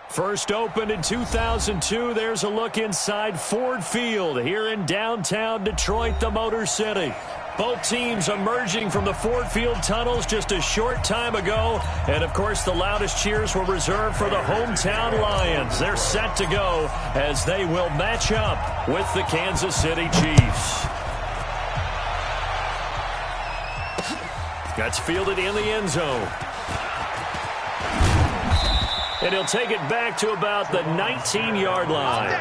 First opened in 2002, there's a look inside Ford Field here in downtown Detroit, the Motor City. Both teams emerging from the Ford Field tunnels just a short time ago. And, of course, the loudest cheers were reserved for the hometown Lions. They're set to go as they will match up with the Kansas City Chiefs. That's fielded in the end zone. And he'll take it back to about the 19-yard line. The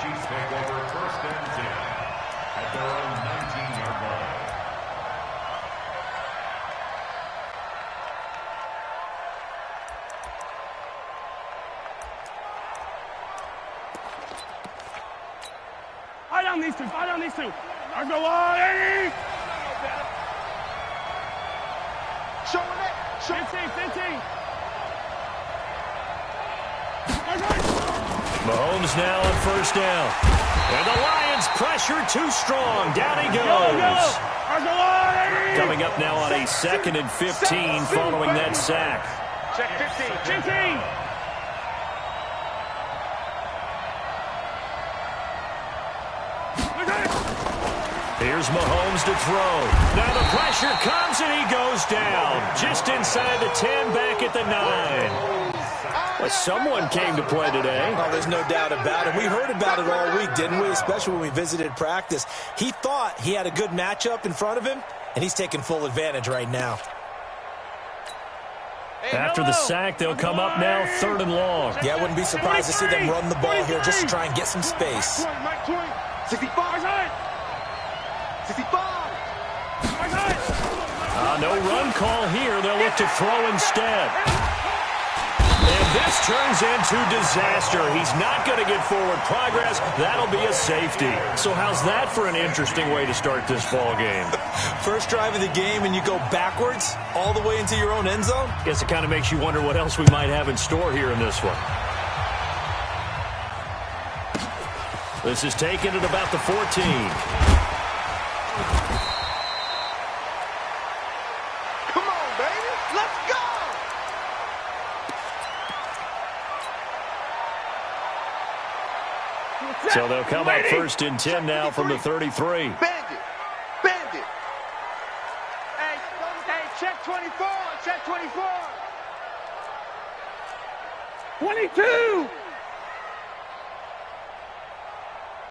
Chiefs take over 1st and 10 at their own 19-yard line. Fire down these two. Fire down these two. Let's go on, Eddie. Showing it. 15. Mahomes now on 1st down. And the Lions pressure too strong. Down he goes. Coming up now on a 2nd and 15 following that sack. Check 15. Here's Mahomes to throw. Now the pressure comes and he goes down. Just inside the 10, back at the 9. Well, someone came to play today. Oh, there's no doubt about it. We heard about it all week, didn't we? Especially when we visited practice. He thought he had a good matchup in front of him, and he's taking full advantage right now. After the sack, they'll come up now 3rd and long. Yeah, I wouldn't be surprised to see them run the ball here just to try and get some space. 65. No run call here. They'll look to throw instead. And this turns into disaster. He's not going to get forward progress. That'll be a safety. So how's that for an interesting way to start this ball game? First drive of the game and you go backwards all the way into your own end zone? Guess it kind of makes you wonder what else we might have in store here in this one. This is taken at about the 14. So they'll come up 1st and 10 now from the 33. Bandit. Hey, check 24. Check 24. 22.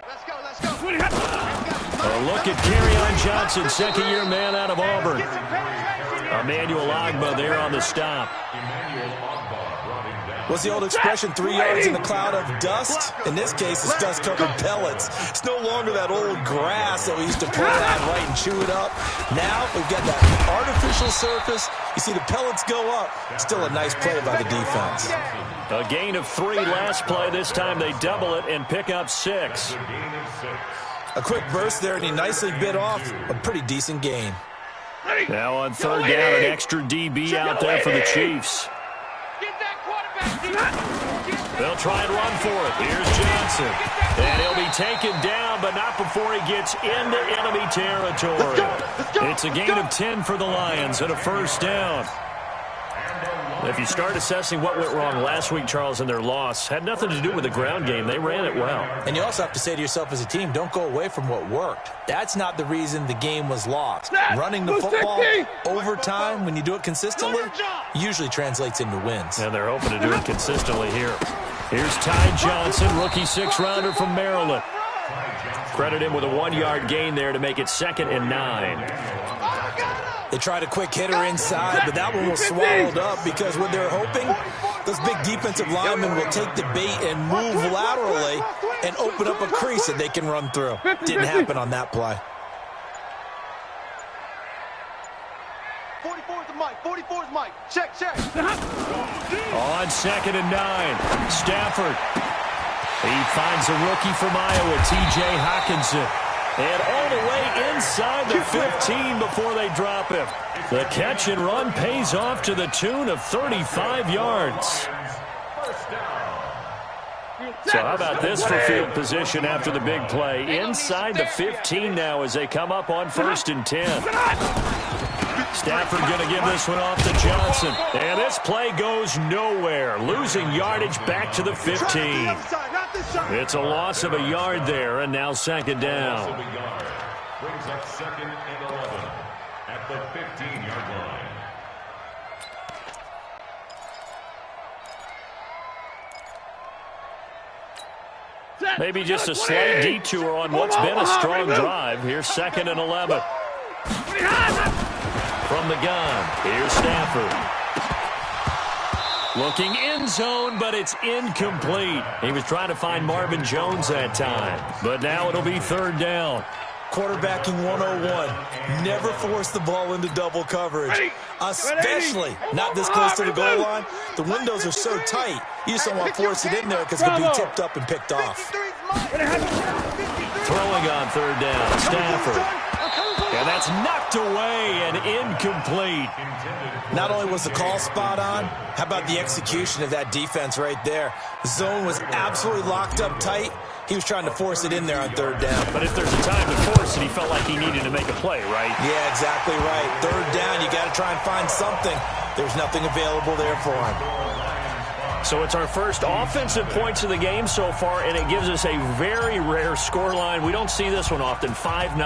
Let's go. A look at Kerryon Johnson, 2nd-year man out of Auburn. Emmanuel Ogbah there on the stop. What's the old expression, 3 yards in a cloud of dust? In this case, it's dust-covered pellets. It's no longer that old grass that we used to pull out right and chew it up. Now we've got that artificial surface. You see the pellets go up. Still a nice play by the defense. A gain of 3 last play. This time they double it and pick up 6. A quick burst there, and he nicely bit off a pretty decent gain. Now on 3rd down, an extra DB out there for the Chiefs. They'll try and run for it. Here's Johnson. And he'll be taken down, but not before he gets into enemy territory. It's a gain of 10 for the Lions and a 1st down. If you start assessing what went wrong last week, Charles, in their loss, had nothing to do with the ground game. They ran it well. And you also have to say to yourself as a team, don't go away from what worked. That's not the reason the game was lost. Running the football over time, when you do it consistently, usually translates into wins. And they're hoping to do it consistently here. Here's Ty Johnson, rookie 6th-rounder from Maryland. Credit him with a 1-yard gain there to make it 2nd and 9. They tried a quick hitter inside, but that one was swallowed up because what they're hoping, those big defensive linemen will take the bait and move laterally and open up a crease that they can run through. Didn't happen on that play. 44 is Mike. Check. On 2nd and 9, Stafford. He finds a rookie from Iowa, T.J. Hockenson. And all the way inside the 15 before they drop him. The catch and run pays off to the tune of 35 yards. So how about this for field position after the big play? Inside the 15 now as they come up on 1st and 10. Stafford going to give this one off to Johnson. And this play goes nowhere. Losing yardage back to the 15. It's a loss of a yard there, and now second down. Brings up second and 11 at the 15-yard line. Maybe just a slight detour on what's been a strong drive. Here's second and 11. From the gun, here's Stafford. Looking end zone, but it's incomplete. He was trying to find Marvin Jones that time. But now it'll be third down. Quarterbacking 101. Never force the ball into double coverage. Especially not this close to the goal line. The windows are so tight. You just don't want to force it in there because it could be tipped up and picked off. Throwing on third down, Stafford. And that's knocked away and incomplete. Not only was the call spot on, how about the execution of that defense right there? The zone was absolutely locked up tight. He was trying to force it in there on third down. But if there's a time to force it, he felt like he needed to make a play, right? Yeah, exactly right. Third down, you got to try and find something. There's nothing available there for him. So it's our first offensive points of the game so far, and it gives us a very rare scoreline. We don't see this one often, 5-0.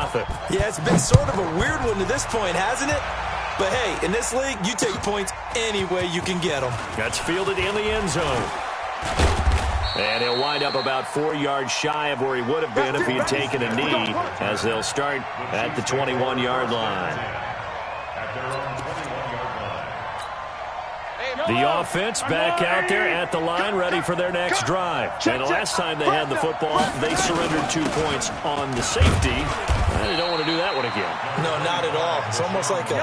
Yeah, it's been sort of a weird one to this point, hasn't it? But hey, in this league, you take points any way you can get them. That's fielded in the end zone. And he'll wind up about 4 yards shy of where he would have been if he had taken a knee, as they'll start at the 21-yard line. The offense back out there at the line, ready for their next drive. And the last time they had the football, they surrendered 2 points on the safety. And they don't want to do that one again. No, not at all. It's almost like a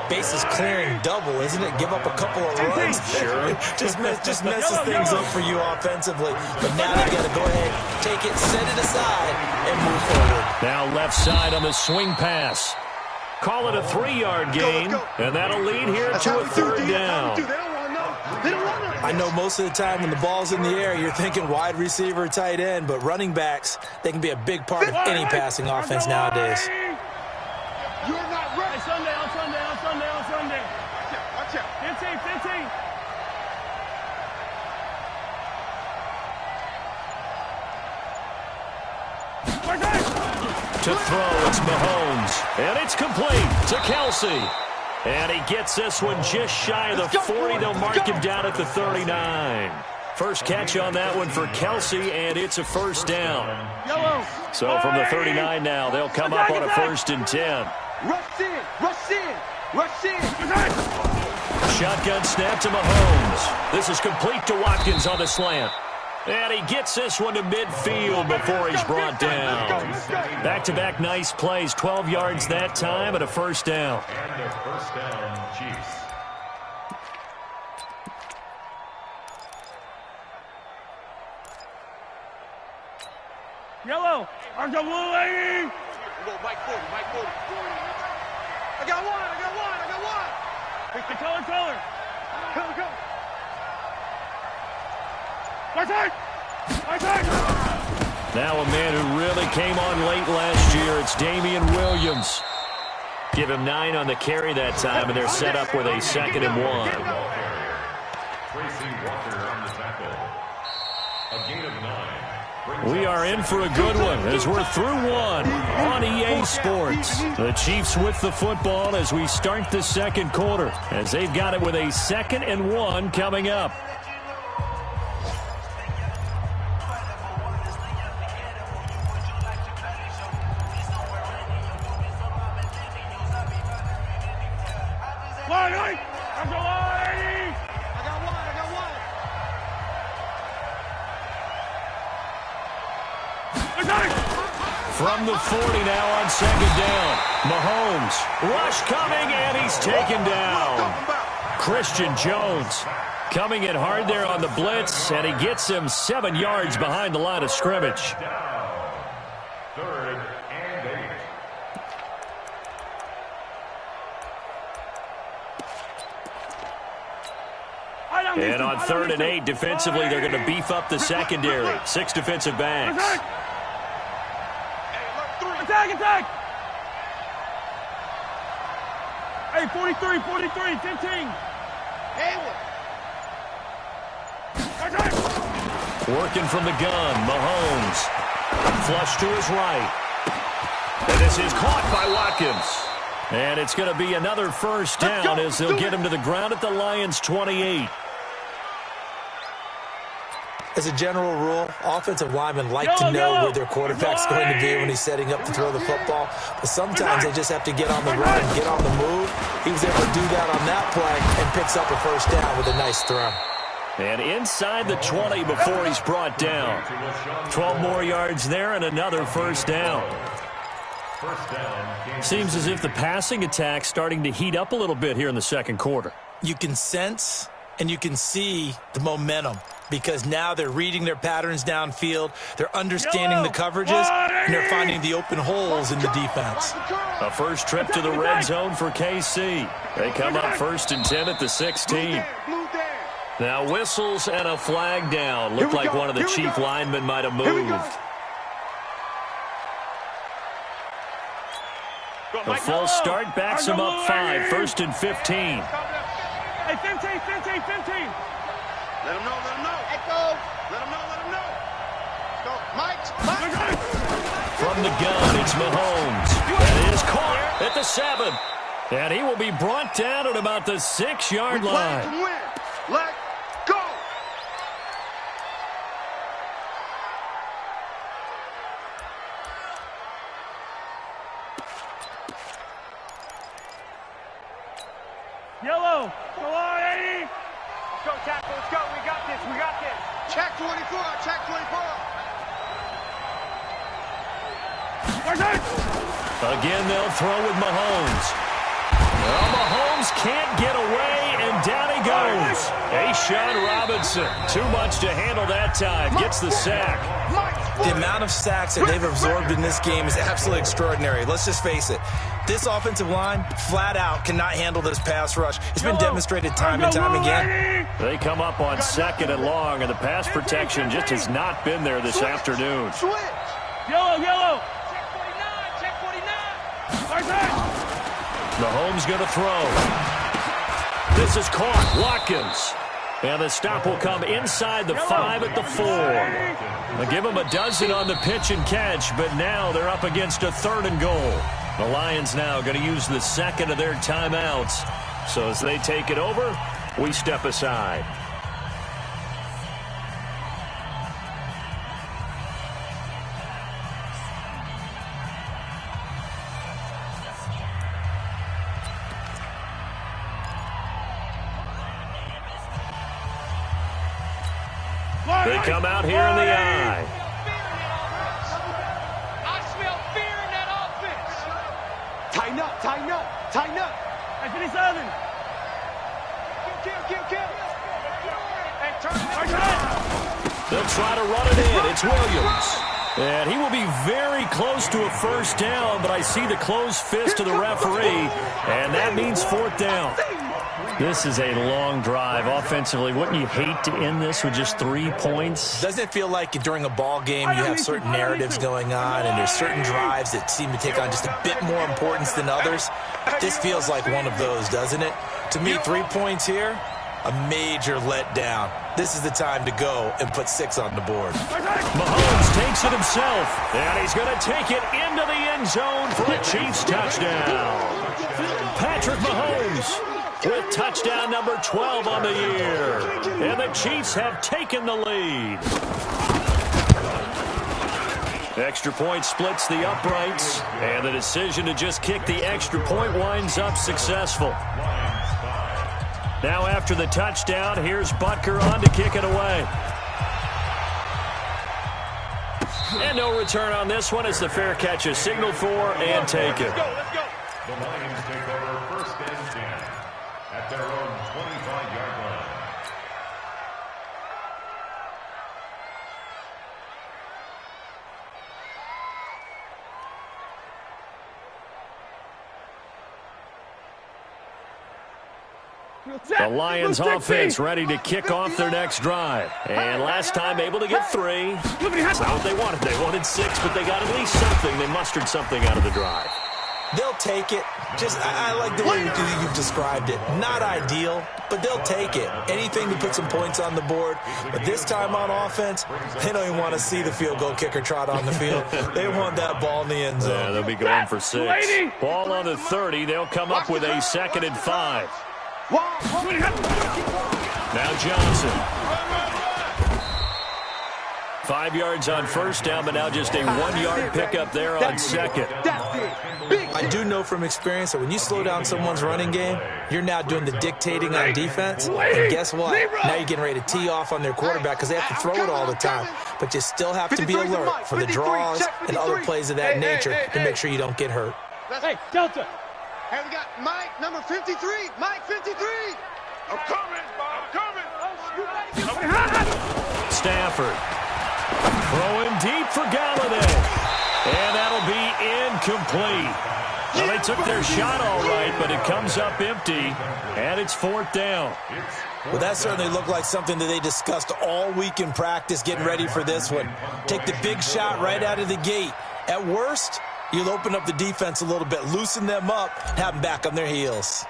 bases clearing double, isn't it? Give up a couple of runs. Sure. just messes things up for you offensively. But now they got to go ahead, take it, set it aside, and move forward. Now left side on the swing pass. Call it a 3-yard gain, and that'll lead here to a third down. I know most of the time when the ball's in the air, you're thinking wide receiver, tight end, but running backs, they can be a big part of any passing offense nowadays. You're not ready. Sunday. Watch out. 15. To throw, it's Mahomes. And it's complete to Kelsey. And he gets this one just shy of the 40. They'll mark him down at the 39. First catch on that one for Kelsey, and it's a first down. So from the 39 now, they'll come up on a 1st and 10. Rush in. Shotgun snap to Mahomes. This is complete to Watkins on the slant. And he gets this one to midfield before he's brought down. Back-to-back nice plays, 12 yards that time, and a first down. And a first down, Chiefs. Yellow. Arms are blue, lady. Go, Mike 40. I got one. Color. Go. Right side. Now a man who really came on late last year, it's Damian Williams. Give him 9 on the carry that time, and they're set up with a 2nd and 1. Tracy Walker on the tackle. A gain of 9. We are in for a good one as we're through one on EA Sports. The Chiefs with the football as we start the second quarter, as they've got it with a 2nd and 1 coming up. From the 40 now on 2nd down. Mahomes, rush coming, and he's taken down. Christian Jones coming in hard there on the blitz, and he gets him 7 yards behind the line of scrimmage. 3rd and 8. And on 3rd and 8, defensively, they're going to beef up the secondary. 6 defensive backs. Attack! Hey, Hey, 43, 43, 15. Hayward. Working from the gun, Mahomes. Flush to his right. And this is caught by Watkins. And it's going to be another first down as they'll get him to the ground at the Lions' 28. As a general rule, offensive linemen like to know where their quarterback's going to be when he's setting up to throw the football. But sometimes they just have to get on the run, get on the move. He was able to do that on that play and picks up a first down with a nice throw. And inside the 20 before he's brought down. 12 more yards there and another first down. Seems as if the passing attack's starting to heat up a little bit here in the second quarter. You can sense and you can see the momentum because now they're reading their patterns downfield, they're understanding the coverages, and they're finding the open holes in the defense. A first trip to the red zone for KC. They come up 1st and 10 at the 16. Now whistles and a flag down. Looked like one of the chief linemen might have moved. The full start backs him up 5, 1st and 15. Hey, 15, 15, 15. Let him know, let him know. Echo. Let him know, let him know. Go, Mike. From the gun, it's Mahomes. That is caught at the 7. And he will be brought down at about the 6-yard line. To win. Let go. Yellow. Go on, 80. Let's go, tackle. Let's go. We got this. We got this. Check 24. Check 24. Again, they'll throw with Mahomes. Well, Mahomes can't get away, and down he goes. A'Shawn Robinson, too much to handle that time, gets the sack. The amount of sacks that they've absorbed in this game is absolutely extraordinary. Let's just face it. This offensive line, flat out, cannot handle this pass rush. It's been demonstrated time and time again. They come up on 2nd and long, and the pass protection just has not been there this afternoon. Yellow, yellow. Check 49. Mahomes going to throw. This is caught. Watkins. And the stop will come inside the 5 at the 4. They'll give them a dozen on the pitch and catch, but now they're up against a 3rd and goal. The Lions now going to use the 2nd of their timeouts. So as they take it over, we step aside. They come out here in the eye. I smell fear in that offense. Tighten up, tighten up, tighten up. Hey, 57. Kill. Hey, turn. They'll try to run it in. It's Williams. And he will be very close to a first down, but I see the closed fist of the referee, and that means 4th down. This is a long drive offensively. Wouldn't you hate to end this with just 3 points? Doesn't it feel like during a ball game you have certain narratives going on and there's certain drives that seem to take on just a bit more importance than others? This feels like one of those, doesn't it? To me, 3 points here, a major letdown. This is the time to go and put 6 on the board. Mahomes takes it himself, and he's going to take it into the end zone for a Chiefs touchdown. Patrick Mahomes with touchdown number 12 on the year. And the Chiefs have taken the lead. Extra point splits the uprights, and the decision to just kick the extra point winds up successful. Now after the touchdown, here's Butker on to kick it away. And no return on this one as the fair catch is signaled for and taken. The Lions take over 1st and 10 at their own 25-yard line. The Lions offense ready to kick off their next drive. And last time able to get 3. That's not what they wanted. They wanted 6, but they got at least something. They mustered something out of the drive. They'll take it. I like the way you've described it. Not ideal, but they'll take it. Anything to put some points on the board. But this time on offense, they don't even want to see the field goal kicker trot on the field. They want that ball in the end zone. Yeah, they'll be going for 6. Ball on the 30. They'll come up with a 2nd and 5. Now Johnson. 5 yards on first down, but now just a 1-yard pickup there on second. I do know from experience that when you slow down someone's running game, you're now doing the dictating on defense. And guess what? Now you're getting ready to tee off on their quarterback because they have to throw it all the time. But you still have to be alert for the draws and other plays of that nature to make sure you don't get hurt. Hey, Delta. Hey, we got Mike, number 53. Mike, 53. I'm coming. Stafford. Throwing deep for Galladay. And that'll be incomplete. Well, they took their shot all right, but it comes up empty, and it's 4th down. Well, that certainly looked like something that they discussed all week in practice getting ready for this one. Take the big shot right out of the gate. At worst, you'll open up the defense a little bit, loosen them up, have them back on their heels.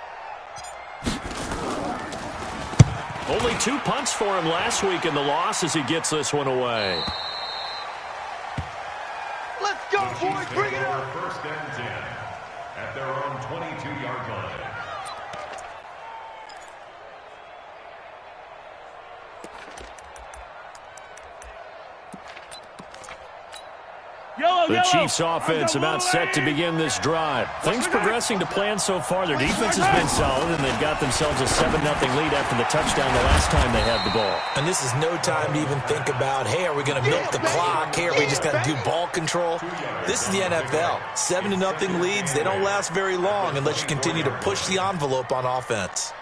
Only 2 punts for him last week in the loss as he gets this one away. Let's go, boys. Bring it up. 1st and 10 at their own 22-yard line. The Chiefs offense about set to begin this drive. Things progressing to plan so far. Their defense has been solid, and they've got themselves a 7-0 lead after the touchdown the last time they had the ball. And this is no time to even think about, hey, are we going to milk the clock? Hey, are we just going to do ball control? This is the NFL. 7-0 leads, they don't last very long unless you continue to push the envelope on offense.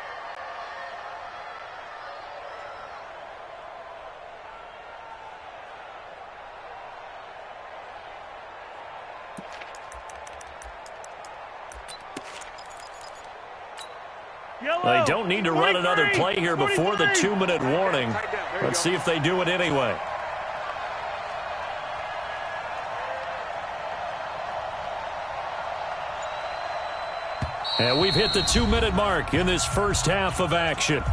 They don't need to run another play here before the 2-minute warning. Let's see if they do it anyway. And we've hit the 2-minute mark in this first half of action.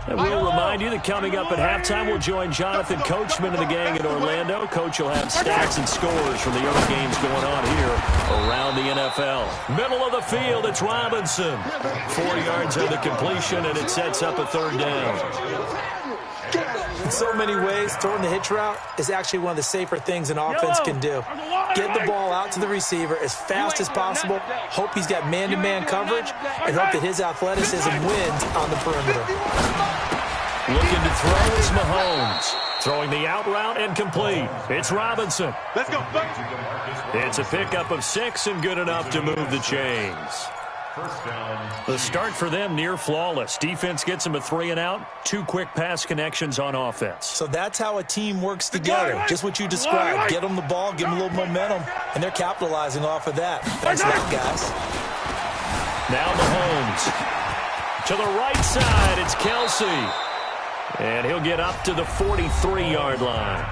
And we'll remind you that coming up at halftime, we'll join Jonathan Coachman and the gang in Orlando. Coach will have stats and scores from the other games going on here around the NFL. Middle of the field, it's Robinson. 4 yards on the completion, and it sets up a 3rd down. In so many ways, throwing the hitch route is actually one of the safer things an offense can do. Get the ball out to the receiver as fast as possible, hope he's got man-to-man coverage, and hope that his athleticism wins on the perimeter. Looking to throw is Mahomes. Throwing the out route and complete. It's Robinson. Let's go, buddy. It's a pickup of 6 and good enough to move the chains. The start for them near flawless. Defense gets them a 3 and out. 2 quick pass connections on offense. So that's how a team works together. Just what you described. Get them the ball, give them a little momentum, and they're capitalizing off of that. Thanks a lot, guys. Now Mahomes. To the right side, it's Kelsey. And he'll get up to the 43-yard line.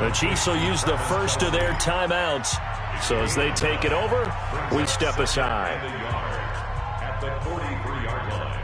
The Chiefs will use the first of their timeouts. So as they take it over, we step aside. At the 43-yard line.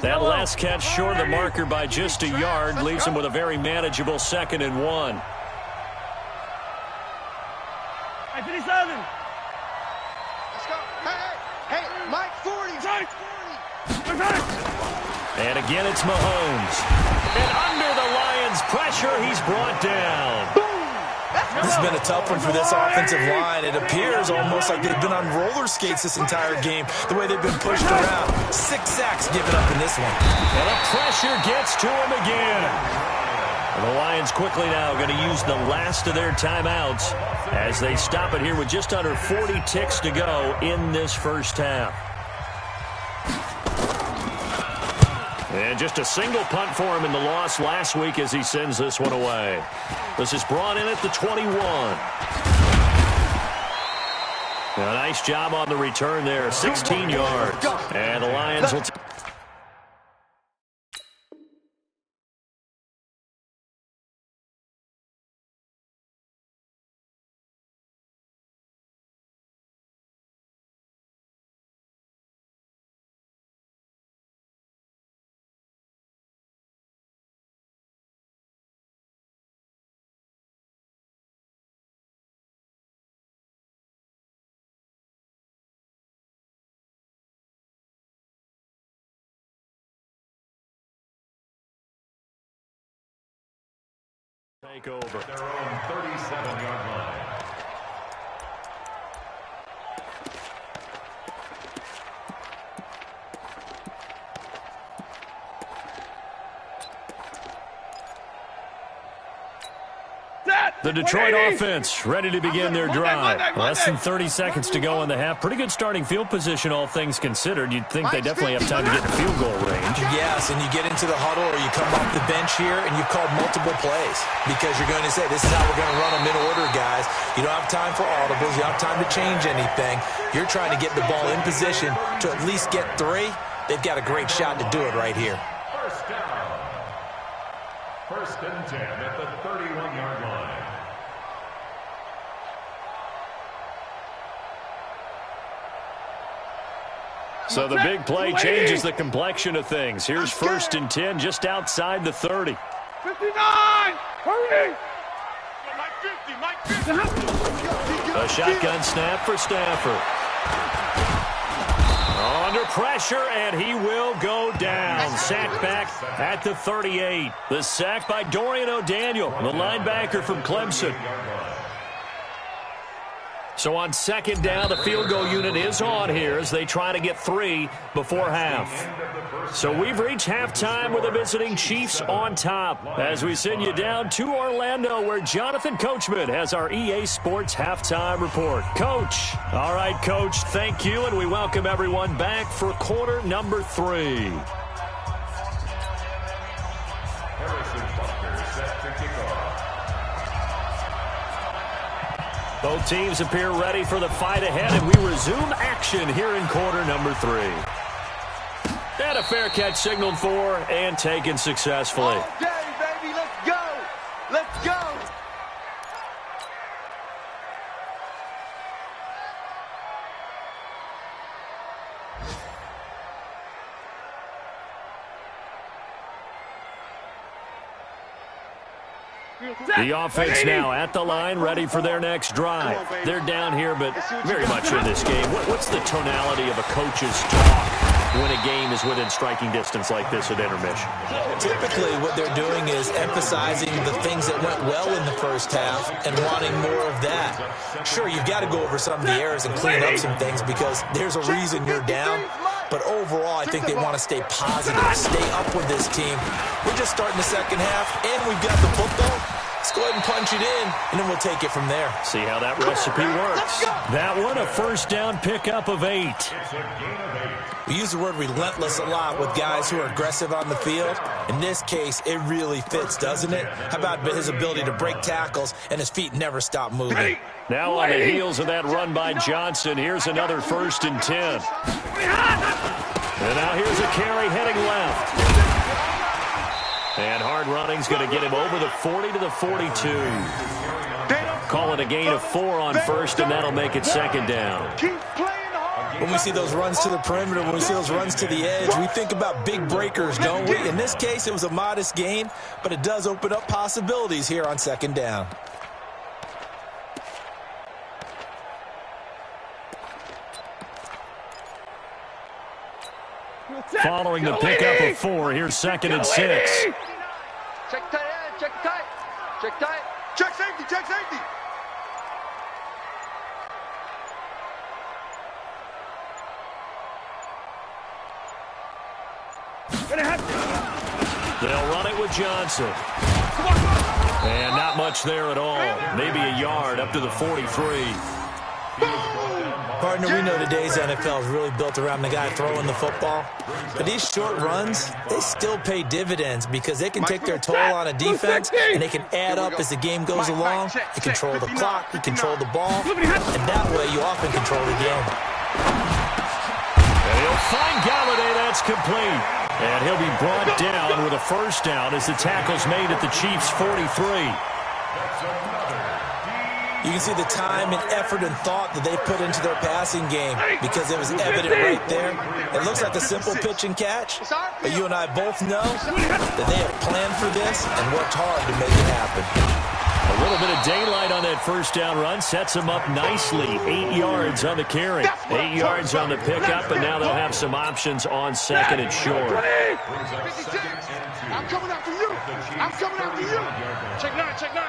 That last catch short of the marker by just a yard leaves him with a very manageable 2nd and 1. Hey, 57. Let's go. Hey, Mike, 40. And again, it's Mahomes. And under the Lions' pressure, he's brought down. Boom. Let's This has been a tough one for this offensive line. It appears almost like they've been on roller skates this entire game, the way they've been pushed around. 6 sacks given up in this one. And the pressure gets to him again. And the Lions quickly now going to use the last of their timeouts as they stop it here with just under 40 ticks to go in this first half. And just a single punt for him in the loss last week as he sends this one away. This is brought in at the 21. Now, nice job on the return there, 16 yards. And the Lions will... take over. Their own 37-yard line. The Detroit offense ready to begin their drive. Less than 30 seconds to go in the half. Pretty good starting field position, all things considered. You'd think they definitely have time to get in field goal range. Yes, and you get into the huddle or you come off the bench here and you've called multiple plays because you're going to say, this is how we're going to run them in order, guys. You don't have time for audibles. You don't have time to change anything. You're trying to get the ball in position to at least get 3. They've got a great shot to do it right here. First down. First and 10 at the 31-yard line. So the big play changes the complexion of things. Here's first and 10 just outside the 30. 59! Hurry! A shotgun snap for Stafford. Under pressure, and he will go down. Sacked back at the 38. The sack by Dorian O'Daniel, the linebacker from Clemson. So on second down, the field goal unit is on here as they try to get 3 before half. So we've reached halftime with the visiting Chiefs on top as we send you down to Orlando where Jonathan Coachman has our EA Sports halftime report. Coach. All right, Coach, thank you, and we welcome everyone back for quarter number 3. Both teams appear ready for the fight ahead, and we resume action here in quarter number 3. And a fair catch signaled for and taken successfully. All day, baby. Let's go. Let's go. The offense now at the line, ready for their next drive. They're down here, but very much in this game. What's the tonality of a coach's talk when a game is within striking distance like this at intermission? Typically, what they're doing is emphasizing the things that went well in the first half and wanting more of that. Sure, you've got to go over some of the errors and clean up some things because there's a reason you're down. But overall, I think they want to stay positive, stay up with this team. We're just starting the second half, and we've got the football. Let's go ahead and punch it in, and then we'll take it from there. See how that recipe works. That one, a first down pickup of 8. We use the word relentless a lot with guys who are aggressive on the field. In this case, it really fits, doesn't it? How about his ability to break tackles and his feet never stop moving? Now on the heels of that run by Johnson, here's another first and 10. And now here's a carry heading left. And hard running's going to get him over the 40 to the 42. Call it a gain of 4 on first, and that'll make it second down. When we see those runs to the perimeter, when we see those runs to the edge, we think about big breakers, don't we? In this case, it was a modest gain, but it does open up possibilities here on second down. Following the pickup of 4, here's second and 6. Check tight end, check tight. Check tight. Check safety, check safety. They'll run it with Johnson. And not much there at all. Maybe a yard up to the 43. Partner, we know today's NFL is really built around the guy throwing the football. But these short runs, they still pay dividends because they can take their toll on a defense and they can add up as the game goes along. You control the clock, you control the ball, and that way you often control the game. And he'll find Galladay. That's complete. And he'll be brought down with a first down as the tackle's made at the Chiefs' 43. You can see the time and effort and thought that they put into their passing game because it was evident right there. It looks like a simple pitch and catch, but you and I both know that they have planned for this and worked hard to make it happen. A little bit of daylight on that first down run sets them up nicely. 8 yards on the carry, 8 yards on the pickup, and now they'll have some options on second and short. I'm coming after you. I'm coming after you. Check 9, check 9.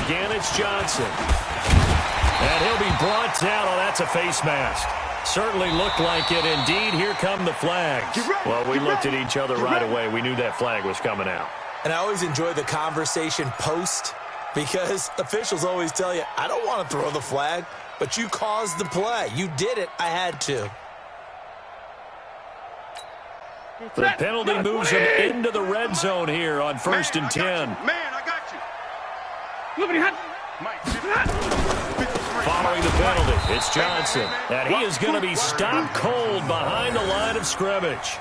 Again, it's Johnson. And he'll be brought down. Oh, that's a face mask. Certainly looked like it. Indeed, here come the flags. Well, we looked at each other right away. We knew that flag was coming out. And I always enjoy the conversation post because officials always tell you, I don't want to throw the flag, but you caused the play. You did it. I had to. The penalty moves him into the red zone here on 1st and 10. Man, I got you. Following the penalty, it's Johnson. And he is going to be stopped cold behind the line of scrimmage.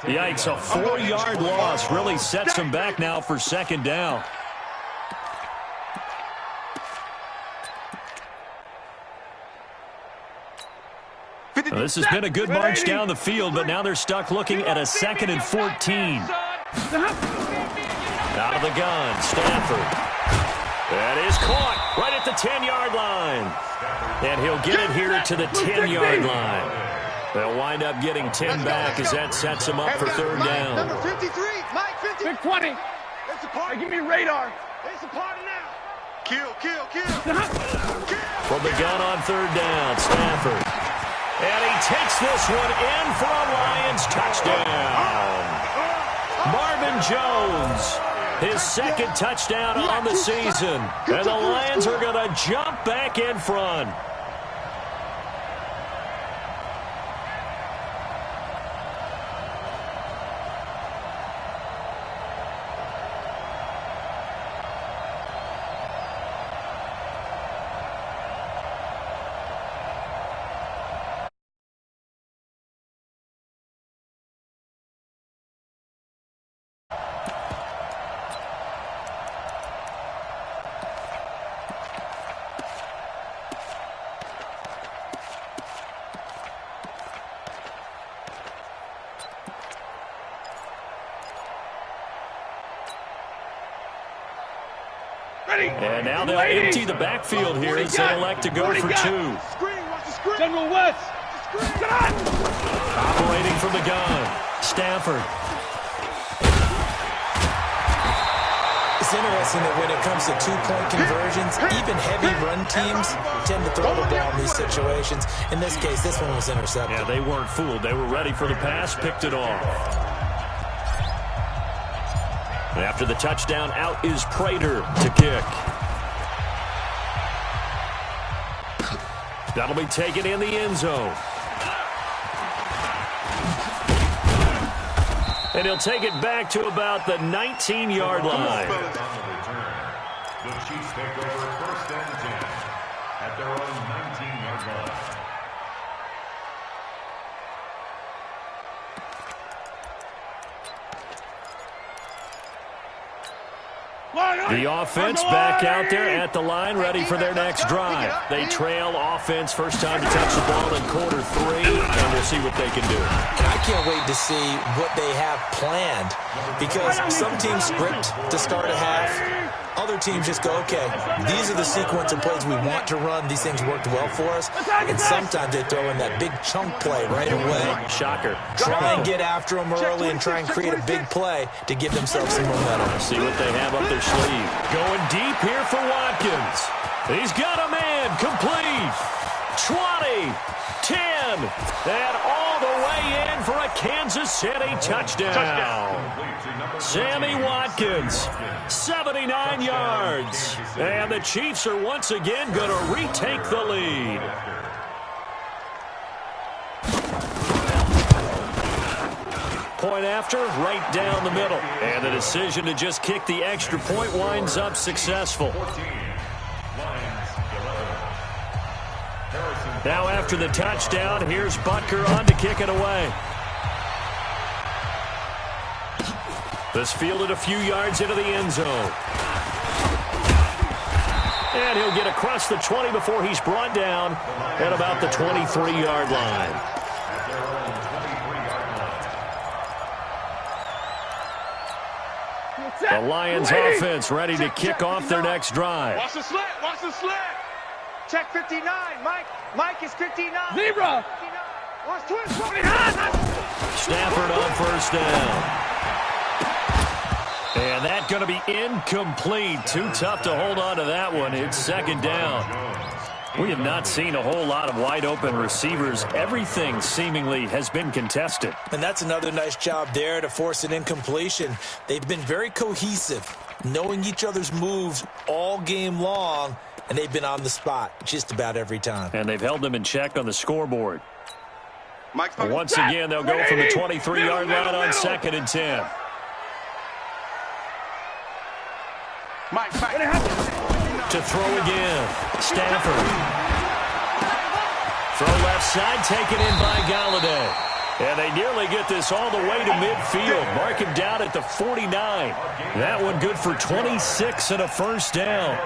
Yikes, a 4-yard loss really sets him back now for second down. Well, this has been a good march down the field, but now they're stuck looking at a 2nd and 14. Out of the gun, Stafford. That is caught right at the 10-yard line. And he'll get it here to the 10-yard line. They'll wind up getting 10 back as that sets them up for third down. Number 53, Mike 50. Big 20. It's a party. Give me radar. It's a party now. Kill. From the gun on third down, Stafford. And he takes this one in for a Lions touchdown. Marvin Jones, his second touchdown on the season. And the Lions are going to jump back in front. And now they'll empty the backfield here as they elect to go for 2. General West. Operating from the gun, Stafford. It's interesting that when it comes to two-point conversions, even heavy run teams tend to throw the ball in these situations. In this case, this one was intercepted. Yeah, they weren't fooled. They were ready for the pass, picked it off. After the touchdown, out is Prater to kick. That'll be taken in the end zone. And he'll take it back to about the 19-yard line. The Chiefs take over 1st and 10 at their own 19-yard line. The offense back out there at the line, ready for their next drive. They trail offense, first time to touch the ball in quarter 3, and we'll see what they can do. And I can't wait to see what they have planned because some teams script to start a half. Other teams just go, okay, these are the sequence of plays we want to run. These things worked well for us. And sometimes they throw in that big chunk play right away. Shocker. Try and get after them early and try and create a big play to give themselves some momentum. See what they have up their sleeve. Going deep here for Watkins. He's got a man complete. 20, 10, and all the way in for a Kansas City touchdown. Sammy Watkins, 79 yards. And the Chiefs are once again going to retake the lead. Point after, right down the middle. And the decision to just kick the extra point winds up successful. Now after the touchdown, here's Butker on to kick it away. This fielded a few yards into the end zone. And he'll get across the 20 before he's brought down at about the 23-yard line. The Lions offense ready to kick off their next drive. Watch the slant. Watch the slant. Check 59. Mike is 59. Zebra. Watch twist. Stafford on first down. And that's going to be incomplete. Too tough to hold on to that one. It's second down. We have not seen a whole lot of wide-open receivers. Everything seemingly has been contested. And that's another nice job there to force an incompletion. They've been very cohesive, knowing each other's moves all game long, and they've been on the spot just about every time. And they've held them in check on the scoreboard. Once again, they'll go from the 23-yard line on 2nd and 10. Mike. To throw again. Stafford. Throw left side, taken in by Galladay. And they nearly get this all the way to midfield. Mark him down at the 49. That one good for 26 and a first down.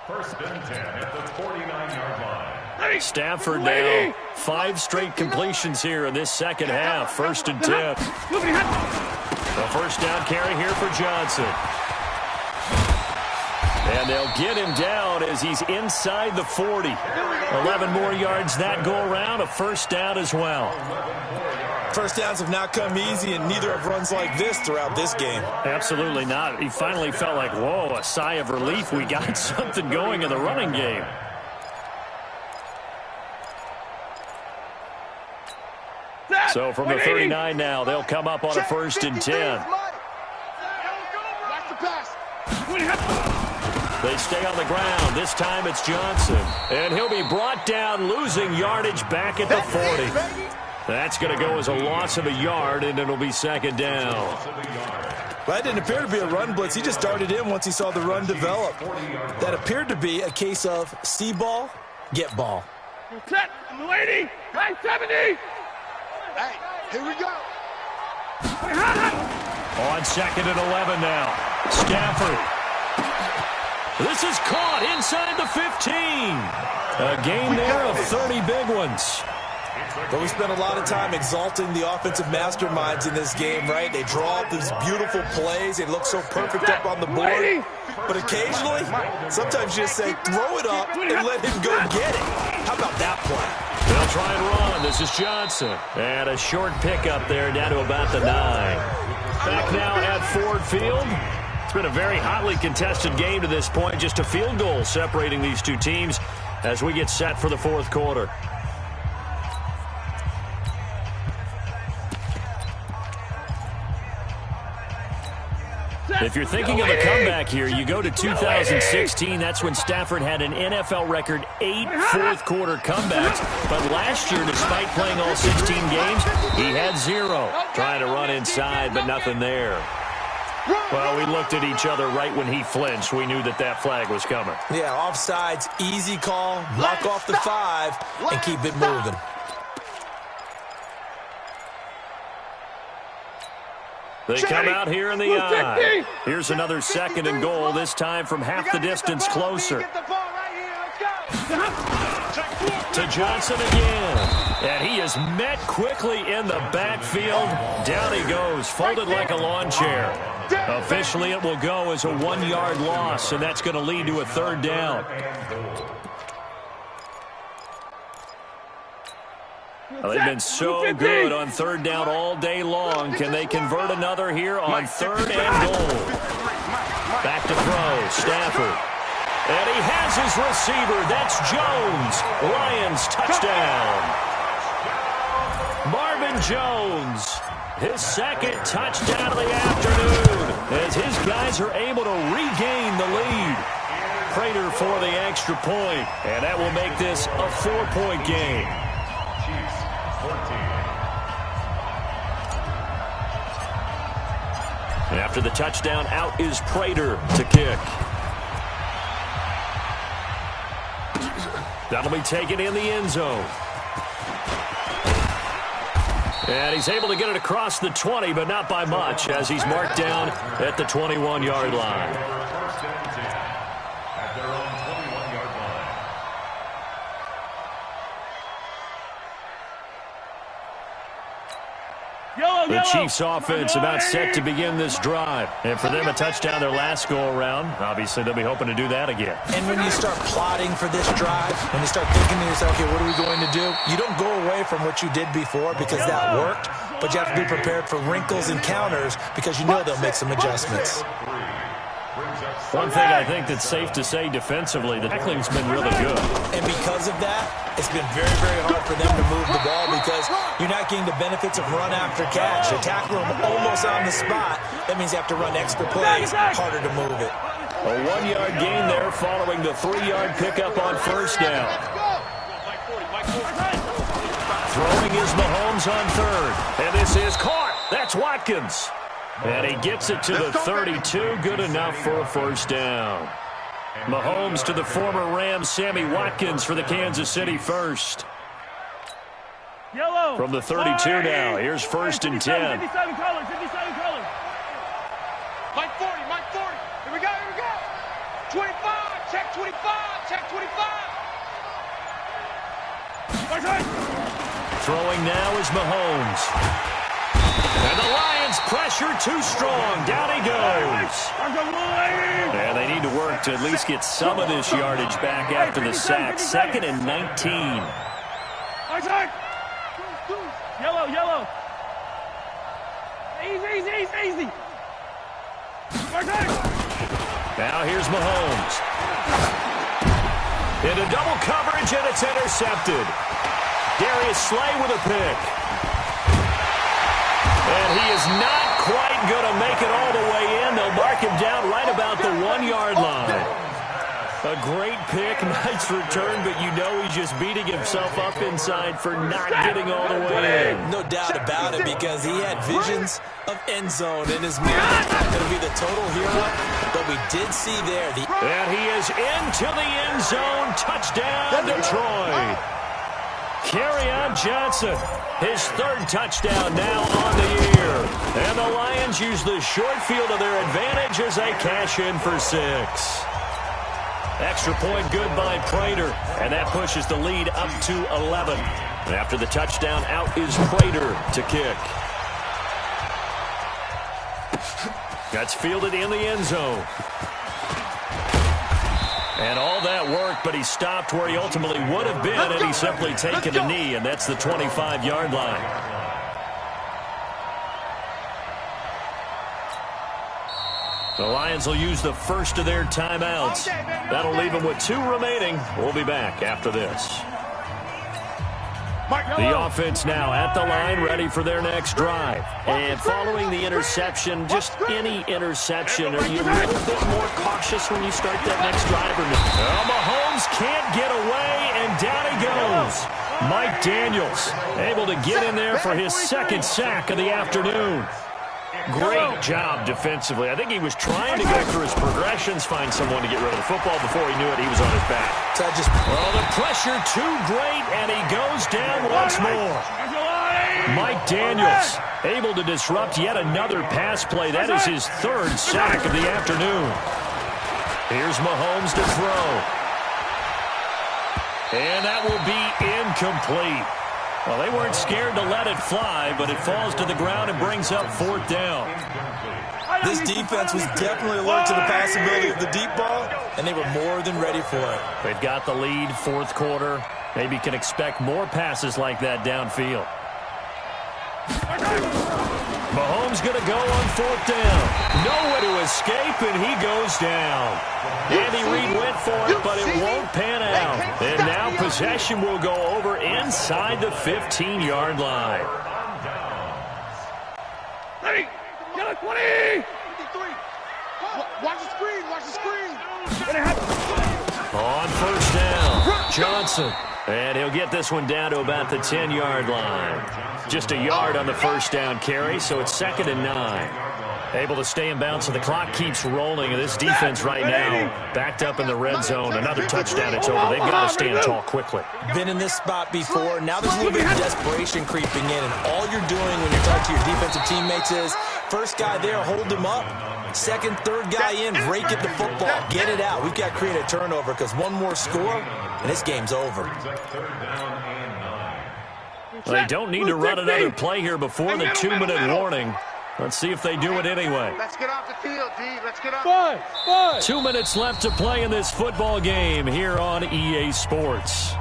First and 10 at the 49-yard line. Stafford now 5 straight completions here in this second half. 1st and 10. The first down carry here for Johnson. And they'll get him down as he's inside the 40. 11 more yards that go around. A first down as well. First downs have not come easy, and neither have runs like this throughout this game. Absolutely not. He finally felt like, whoa, a sigh of relief. We got something going in the running game. So from the 39 now, they'll come up on a 1st and 10. They stay on the ground. This time it's Johnson. And he'll be brought down, losing yardage back at the 40. That's going to go as a loss of a yard, and it'll be second down. Well, that didn't appear to be a run blitz. He just darted in once he saw the run develop. That appeared to be a case of see ball, get ball. Set. I'm waiting. 970. Hey, here we go. On 2nd and 11 now. Stafford. This is caught inside the 15. A gain there of 30 big ones. But we spent a lot of time exalting the offensive masterminds in this game, right? They draw up these beautiful plays. They look so perfect up on the board. But occasionally, sometimes you just say, throw it up and let him go get it. How about that play? They'll try and run. This is Johnson. And a short pickup there down to about the 9. Back now at Ford Field. It's been a very hotly contested game to this point. Just a field goal separating these two teams as we get set for the 4th quarter. If you're thinking of a comeback here, you go to 2016. That's when Stafford had an NFL record 8 fourth-quarter comebacks. But last year, despite playing all 16 games, he had 0. Trying to run inside, but nothing there. Well, we looked at each other right when he flinched. We knew that that flag was coming. Yeah, offsides, easy call, knock off the 5, and keep it moving. They come out here in the eye. Here's another 2nd and goal, this time from half the distance closer. To Johnson again. And he is met quickly in the backfield. Down he goes, folded like a lawn chair. Officially, it will go as a 1-yard loss, and that's going to lead to a 3rd down. Well, they've been so good on 3rd down all day long. Can they convert another here on 3rd and goal? Back to throw. Stafford. And he has his receiver. That's Jones. Lions touchdown. Marvin Jones, his second touchdown of the afternoon, as his guys are able to regain the lead. Prater for the extra point, and that will make this a 4-point game. Chiefs 14. After the touchdown, out is Prater to kick. That'll be taken in the end zone. And he's able to get it across the 20, but not by much, as he's marked down at the 21-yard line. First and 10 at their own 21-yard line. The Chiefs offense about set to begin this drive. And for them, a touchdown their last go-around. Obviously, they'll be hoping to do that again. And when you start plotting for this drive, when you start thinking to yourself, okay, what are we going to do? You don't go away from what you did before because that worked, but you have to be prepared for wrinkles and counters because you know they'll make some adjustments. One thing I think that's safe to say defensively, the tackling's been really good. And because of that, it's been very, very hard for them to move the ball because you're not getting the benefits of run after catch. They tackle them almost on the spot. That means you have to run extra plays, harder to move it. A 1-yard gain there following the 3-yard pickup on first down. Throwing is Mahomes on third. And this is caught. That's Watkins. And he gets it to the 32. Good enough for a first down. Mahomes to the former Rams, Sammy Watkins for the Kansas City first. Yellow. From the 32 now. Here's first and 10. 57 colors, 57 colors. Mike 40, Mike 40. Here we go, here we go. 25, check 25, check 25. Throwing now is Mahomes. And the Lions pressure too strong. Down he goes. And they need to work to at least get some of this yardage back after the sack. 2nd and 19. Yellow, yellow. Easy, easy, easy. Now here's Mahomes. Into double coverage, and it's intercepted. Darius Slay with a pick. And he is not quite going to make it all the way in. They'll mark him down right about the 1-yard line. A great pick, nice return, but you know he's just beating himself up inside for not getting all the way in. No doubt about it because he had visions of end zone in his mind. It'll be the total hero, but we did see there. And he is into the end zone. Touchdown, Detroit. Kerryon Johnson, his 3rd touchdown now on the year. And the Lions use the short field to their advantage as they cash in for 6. Extra point good by Prater, and that pushes the lead up to 11. After the touchdown, out is Prater to kick. That's fielded in the end zone. And all that worked, but he stopped where he ultimately would have been, and he's simply taken a knee, and that's the 25-yard line. The Lions will use the first of their timeouts. That'll leave them with 2 remaining. We'll be back after this. The offense now at the line, ready for their next drive. And following the interception, just any interception, are you a little bit more cautious when you start that next drive? Or no? Mahomes can't get away, and down he goes. Mike Daniels able to get in there for his 2nd sack of the afternoon. Great job defensively. I think he was trying to go through his progressions, find someone to get rid of the football. Before he knew it, he was on his back. So well, the pressure too great, and he goes down once more. Mike Daniels able to disrupt yet another pass play. That is his 3rd sack of the afternoon. Here's Mahomes to throw. And that will be incomplete. Well, they weren't scared to let it fly, but it falls to the ground and brings up 4th down. This defense was definitely alert to the possibility of the deep ball, and they were more than ready for it. They've got the lead, 4th quarter. Maybe can expect more passes like that downfield. Mahomes going to go on 4th down. Nowhere to escape, and he goes down. Andy Reid went for it, but it won't pan out. And now possession will go over inside the 15-yard line. Ready? Get it, 20! Watch the screen, watch the screen. On 1st down, Johnson. And he'll get this one down to about the 10-yard line. Just a yard on the 1st down carry, so it's 2nd and 9. Able to stay in bounds, so the clock keeps rolling. And this defense right now backed up in the red zone. Another touchdown, it's over. They've got to stand tall quickly. Been in this spot before. Now there's a little bit of desperation creeping in. And all you're doing when you're talking to your defensive teammates is, first guy there, hold him up. Second, third guy in, break it the football. Get it out. We've got to create a turnover because one more score, and this game's over. Well, they don't need to run another play here before the 2-minute warning. Let's see if they do it anyway. Let's get off the field, G. Let's get off. 5. 2 minutes left to play in this football game here on EA Sports.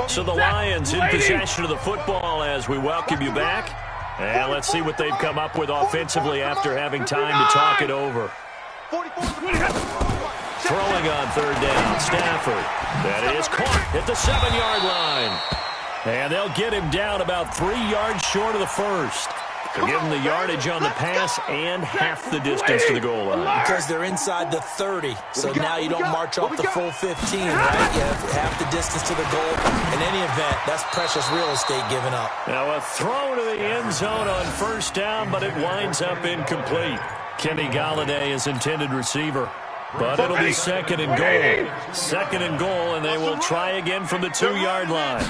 So the Lions in possession of the football as we welcome you back. And let's see what they've come up with offensively after having time to talk it over. Throwing on 3rd down, Stafford. That is caught at the 7-yard line. And they'll get him down about 3 yards short of the 1st. They'll give him the yardage on the pass and half the distance to the goal line. Because they're inside the 30, so now you don't march off the full 15, right? You have half the distance to the goal. In any event, that's precious real estate given up. Now a throw to the end zone on 1st down, but it winds up incomplete. Kenny Galladay is intended receiver. But it'll be 2nd and goal. 2nd and goal, and they will try again from the 2-yard line.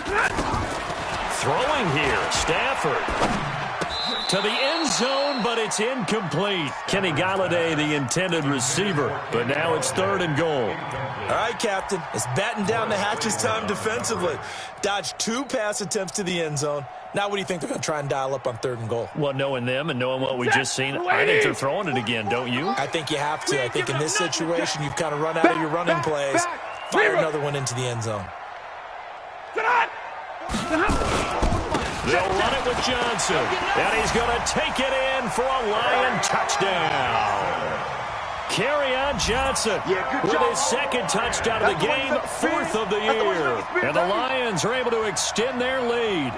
Throwing here, Stafford. To the end zone, but it's incomplete. Kenny Galladay, the intended receiver. But now it's 3rd and goal. All right, Captain. It's batten down the hatches time defensively. Dodged 2 pass attempts to the end zone. Now what do you think they're going to try and dial up on 3rd and goal? Well, knowing them and knowing what we just seen, I think they're throwing it again, don't you? I think you have to. I think in this situation, you've kind of run out of your running plays. Fire another one into the end zone. They'll run it with Johnson. And he's going to take it in for a Lion touchdown. Kerryon Johnson with his 2nd touchdown of the game, 4th of the year. And the Lions are able to extend their lead.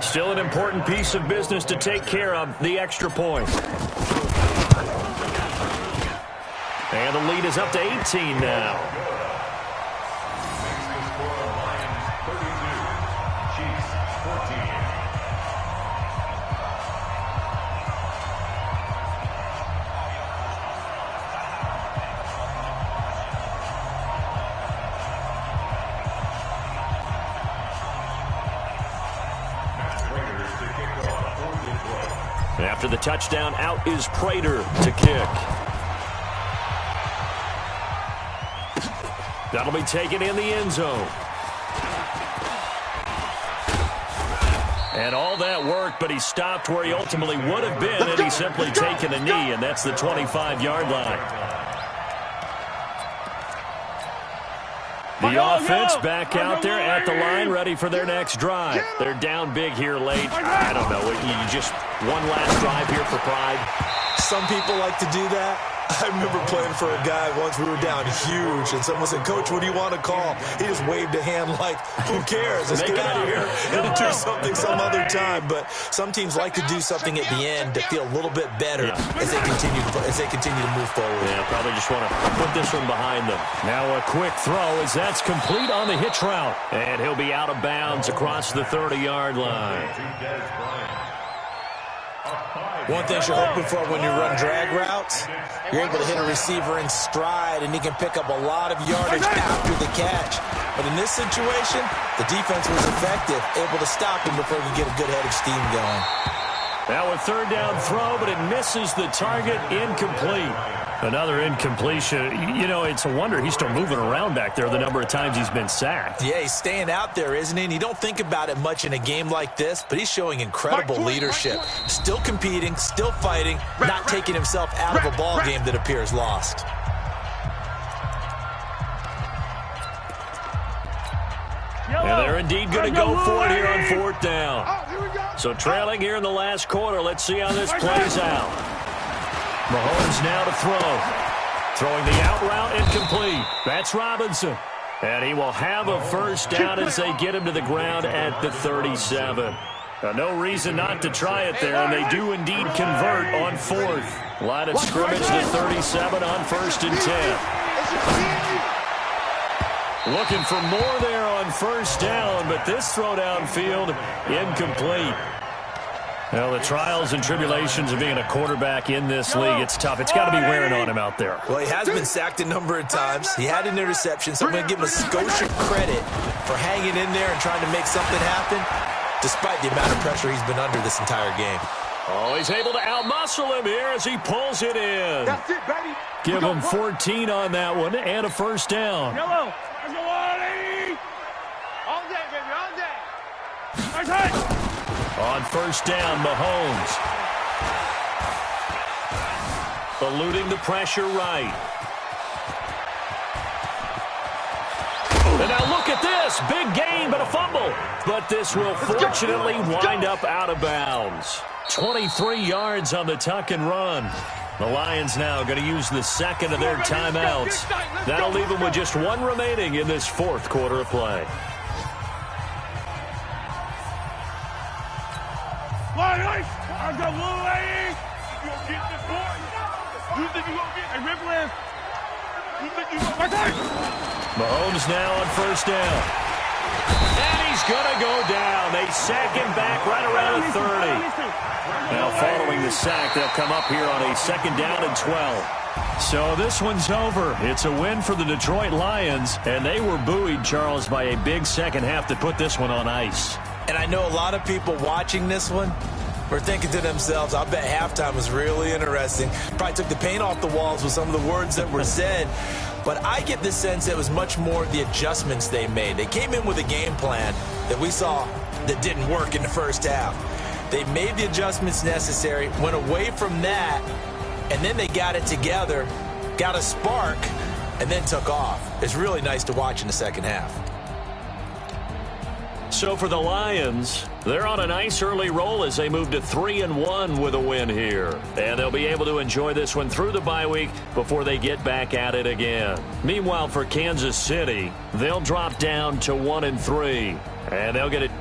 Still an important piece of business to take care of, the extra point. And the lead is up to 18 now. After the touchdown, out is Prater to kick. That'll be taken in the end zone. And all that worked, but he stopped where he ultimately would have been had he simply taken a knee, and that's the 25-yard line. The offense back out there at the line, ready for their next drive. They're down big here late. I don't know. You just one last drive here for pride. Some people like to do that. I remember playing for a guy once. We were down huge, and someone said, "Coach, what do you want to call?" He just waved a hand like, "Who cares? Let's get out of here and do something some other time." But some teams like to do something at the end to feel a little bit better as they continue to move forward. Yeah, probably just want to put this one behind them. Now a quick throw as that's complete on the hitch route, and he'll be out of bounds across the 30-yard line. One thing you're hoping for when you run drag routes, you're able to hit a receiver in stride, and he can pick up a lot of yardage after the catch. But in this situation, the defense was effective, able to stop him before he could get a good head of steam going. Now a 3rd down throw, but it misses the target, incomplete. Another incompletion. You know, it's a wonder he's still moving around back there the number of times he's been sacked. Yeah, he's staying out there, isn't he? And you don't think about it much in a game like this, but he's showing incredible leadership. Still competing, still fighting, not taking himself out of a ball game that appears lost. And they're indeed going to go for it here on 4th down. So trailing here in the last quarter. Let's see how this plays out. Mahomes now to throw. Throwing the out route incomplete. That's Robinson. And he will have a first down as they get him to the ground at the 37. No reason not to try it there, and they do indeed convert on 4th. Line of scrimmage, the 37 on 1st and 10. Looking for more there on 1st down, but this throw downfield incomplete. Well, the trials and tribulations of being a quarterback in this league, it's tough. It's got to be wearing on him out there. Well, he has been sacked a number of times. He had an interception, so I'm going to give him a Scotia credit for hanging in there and trying to make something happen, despite the amount of pressure he's been under this entire game. Oh, he's able to outmuscle him here as he pulls it in. That's it, baby. Give him 14 on that one and a first down. Yellow. Let's go, Wally. All day, baby, all day. Nice hit. On 1st down, Mahomes. Eluding the pressure right. And now look at this. Big gain, but a fumble. But this will fortunately wind up out of bounds. 23 yards on the tuck and run. The Lions now going to use the second of their timeouts. That'll leave them with just one remaining in this 4th quarter of play. Let's go, Wally. You gonna get this boy? You think you gonna get a rip lift? You think you gonna Mahomes now on 1st down. And he's going to go down. They sack him back right around the 30. Now following the sack, they'll come up here on a 2nd down and 12. So this one's over. It's a win for the Detroit Lions, and they were buoyed, Charles, by a big second half to put this one on ice. And I know a lot of people watching this one were thinking to themselves, I bet halftime was really interesting. Probably took the paint off the walls with some of the words that were said. But I get the sense it was much more the adjustments they made. They came in with a game plan that we saw that didn't work in the first half. They made the adjustments necessary, went away from that, and then they got it together, got a spark, and then took off. It's really nice to watch in the second half. So for the Lions, they're on a nice early roll as they move to 3-1 with a win here. And they'll be able to enjoy this one through the bye week before they get back at it again. Meanwhile, for Kansas City, they'll drop down to 1-3. And they'll get it